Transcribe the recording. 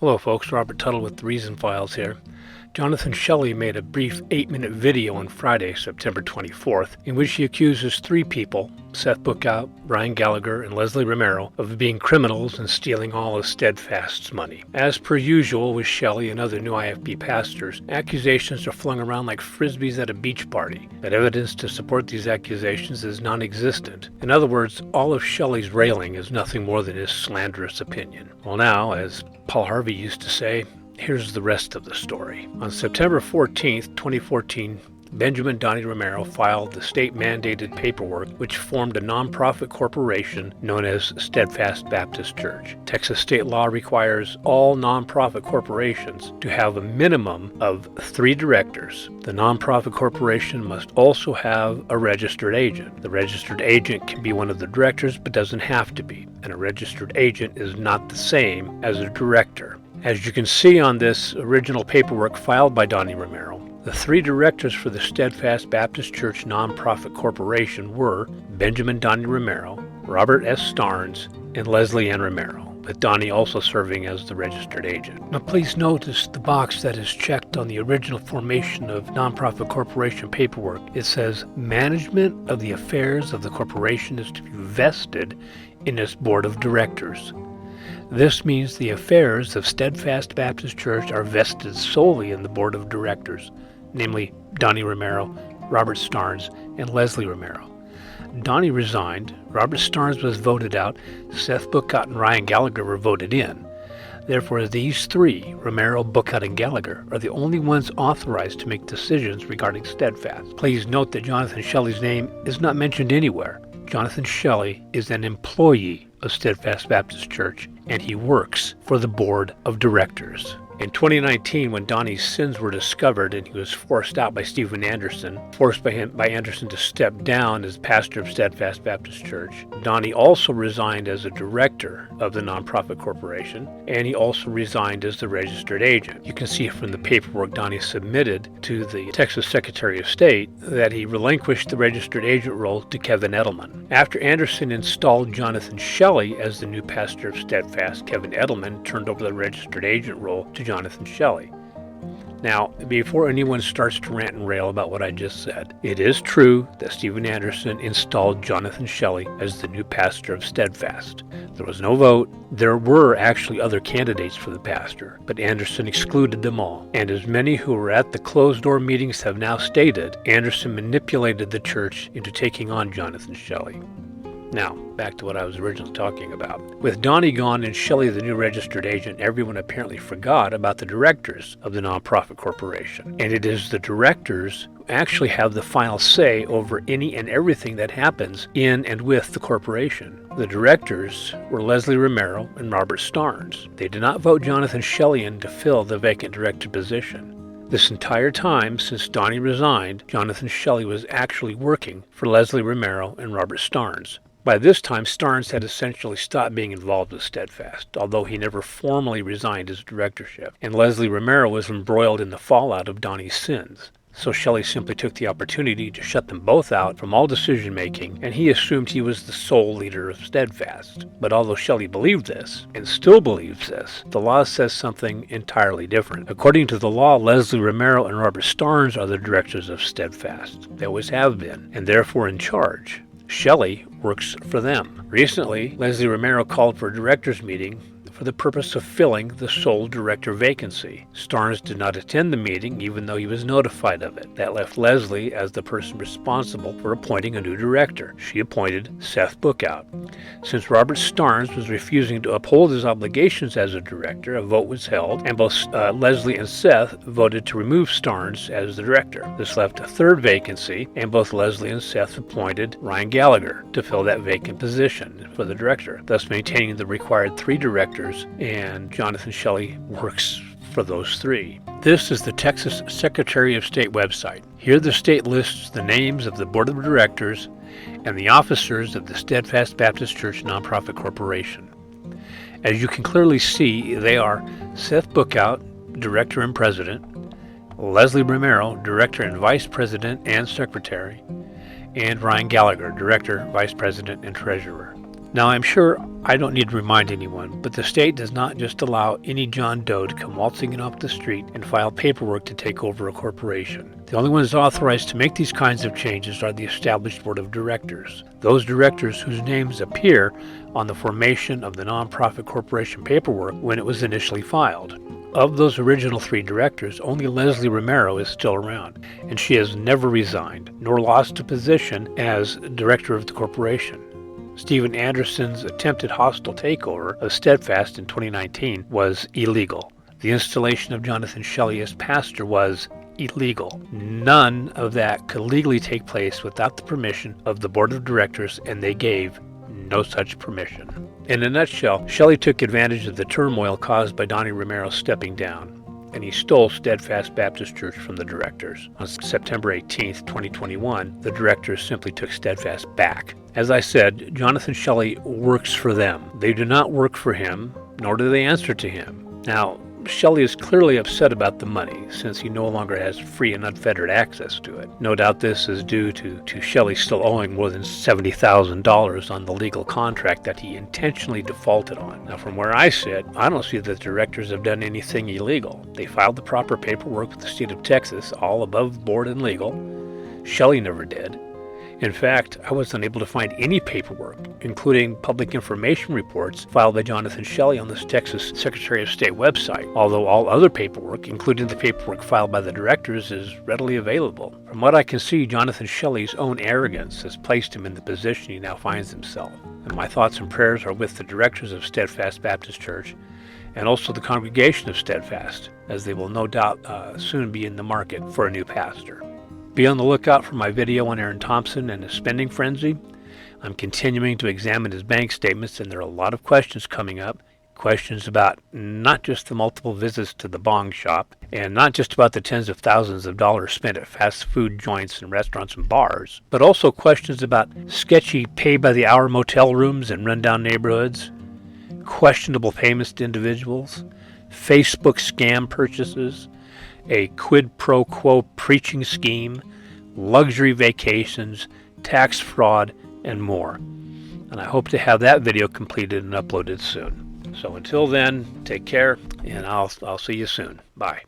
Hello folks, Robert Tuttle with the Reason Files here. Jonathan Shelley made a brief 8-minute video on Friday, September 24th, in which he accuses 3 people, Seth Bookout, Ryan Gallagher, and Leslie Romero, of being criminals and stealing all of Steadfast's money. As per usual with Shelley and other new IFB pastors, accusations are flung around like frisbees at a beach party, but evidence to support these accusations is non-existent. In other words, all of Shelley's railing is nothing more than his slanderous opinion. Well now, as Paul Harvey used to say, here's the rest of the story. On September 14th, 2014, Benjamin Donnie Romero filed the state-mandated paperwork which formed a nonprofit corporation known as Steadfast Baptist Church. Texas state law requires all nonprofit corporations to have a minimum of 3 directors. The nonprofit corporation must also have a registered agent. The registered agent can be one of the directors but doesn't have to be, and a registered agent is not the same as a director. As you can see on this original paperwork filed by Donnie Romero, the 3 directors for the Steadfast Baptist Church Nonprofit Corporation were Benjamin Donnie Romero, Robert S. Starnes, and Leslie Ann Romero, with Donnie also serving as the registered agent. Now please notice the box that is checked on the original formation of nonprofit corporation paperwork. It says, management of the affairs of the corporation is to be vested in its board of directors. This means the affairs of Steadfast Baptist Church are vested solely in the board of directors, namely Donnie Romero, Robert Starnes, and Leslie Romero. Donnie resigned, Robert Starnes was voted out, Seth Bookout and Ryan Gallagher were voted in. Therefore, these 3, Romero, Bookout, and Gallagher, are the only ones authorized to make decisions regarding Steadfast. Please note that Jonathan Shelley's name is not mentioned anywhere. Jonathan Shelley is an employee of Steadfast Baptist Church, and he works for the board of directors. In 2019, when Donnie's sins were discovered and he was forced out by Stephen Anderson, forced by Anderson to step down as pastor of Steadfast Baptist Church, Donnie also resigned as a director of the nonprofit corporation, and he also resigned as the registered agent. You can see from the paperwork Donnie submitted to the Texas Secretary of State that he relinquished the registered agent role to Kevin Edelman. After Anderson installed Jonathan Shelley as the new pastor of Steadfast, Kevin Edelman turned over the registered agent role to Jonathan Shelley. Now, before anyone starts to rant and rail about what I just said, it is true that Stephen Anderson installed Jonathan Shelley as the new pastor of Steadfast. There was no vote. There were actually other candidates for the pastor, but Anderson excluded them all. And as many who were at the closed-door meetings have now stated, Anderson manipulated the church into taking on Jonathan Shelley. Now, back to what I was originally talking about. With Donnie gone and Shelley the new registered agent, everyone apparently forgot about the directors of the nonprofit corporation. And it is the directors who actually have the final say over any and everything that happens in and with the corporation. The directors were Leslie Romero and Robert Starnes. They did not vote Jonathan Shelley in to fill the vacant director position. This entire time, since Donnie resigned, Jonathan Shelley was actually working for Leslie Romero and Robert Starnes. By this time, Starnes had essentially stopped being involved with Steadfast, although he never formally resigned his directorship, and Leslie Romero was embroiled in the fallout of Donnie's sins. So Shelley simply took the opportunity to shut them both out from all decision-making, and he assumed he was the sole leader of Steadfast. But although Shelley believed this, and still believes this, the law says something entirely different. According to the law, Leslie Romero and Robert Starnes are the directors of Steadfast. They always have been, and therefore in charge. Shelley works for them. Recently, Leslie Romero called for a directors meeting for the purpose of filling the sole director vacancy. Starnes did not attend the meeting even though he was notified of it. That left Leslie as the person responsible for appointing a new director. She appointed Seth Bookout. Since Robert Starnes was refusing to uphold his obligations as a director, a vote was held, and both Leslie and Seth voted to remove Starnes as the director. This left a third vacancy, and both Leslie and Seth appointed Ryan Gallagher to fill that vacant position for the director, thus maintaining the required 3 directors, and Jonathan Shelley works for those 3. This is the Texas Secretary of State website. Here the state lists the names of the board of directors and the officers of the Steadfast Baptist Church Nonprofit Corporation. As you can clearly see, they are Seth Bookout, Director and President, Leslie Romero, Director and Vice President and Secretary, and Ryan Gallagher, Director, Vice President, and Treasurer. Now, I'm sure I don't need to remind anyone, but the state does not just allow any John Doe to come waltzing in off the street and file paperwork to take over a corporation. The only ones authorized to make these kinds of changes are the established board of directors. Those directors whose names appear on the formation of the nonprofit corporation paperwork when it was initially filed. Of those original 3 directors, only Leslie Romero is still around, and she has never resigned, nor lost a position as director of the corporation. Stephen Anderson's attempted hostile takeover of Steadfast in 2019 was illegal. The installation of Jonathan Shelley as pastor was illegal. None of that could legally take place without the permission of the board of directors, and they gave no such permission. In a nutshell, Shelley took advantage of the turmoil caused by Donnie Romero stepping down, and he stole Steadfast Baptist Church from the directors. On September 18, 2021, the directors simply took Steadfast back. As I said, Jonathan Shelley works for them. They do not work for him, nor do they answer to him. Now, Shelley is clearly upset about the money, since he no longer has free and unfettered access to it. No doubt this is due to Shelley still owing more than $70,000 on the legal contract that he intentionally defaulted on. Now, from where I sit, I don't see that the directors have done anything illegal. They filed the proper paperwork with the state of Texas, all above board and legal. Shelley never did. In fact, I was unable to find any paperwork, including public information reports filed by Jonathan Shelley on the Texas Secretary of State website, although all other paperwork, including the paperwork filed by the directors, is readily available. From what I can see, Jonathan Shelley's own arrogance has placed him in the position he now finds himself. And my thoughts and prayers are with the directors of Steadfast Baptist Church and also the congregation of Steadfast, as they will no doubt soon be in the market for a new pastor. Be on the lookout for my video on Aaron Thompson and his spending frenzy. I'm continuing to examine his bank statements, and there are a lot of questions coming up. Questions about not just the multiple visits to the bong shop, and not just about the tens of thousands of dollars spent at fast food joints and restaurants and bars, but also questions about sketchy pay-by-the-hour motel rooms in rundown neighborhoods, questionable payments to individuals, Facebook scam purchases, a quid pro quo preaching scheme, luxury vacations, tax fraud, and more. And I hope to have that video completed and uploaded soon. So until then, take care, and I'll see you soon. Bye.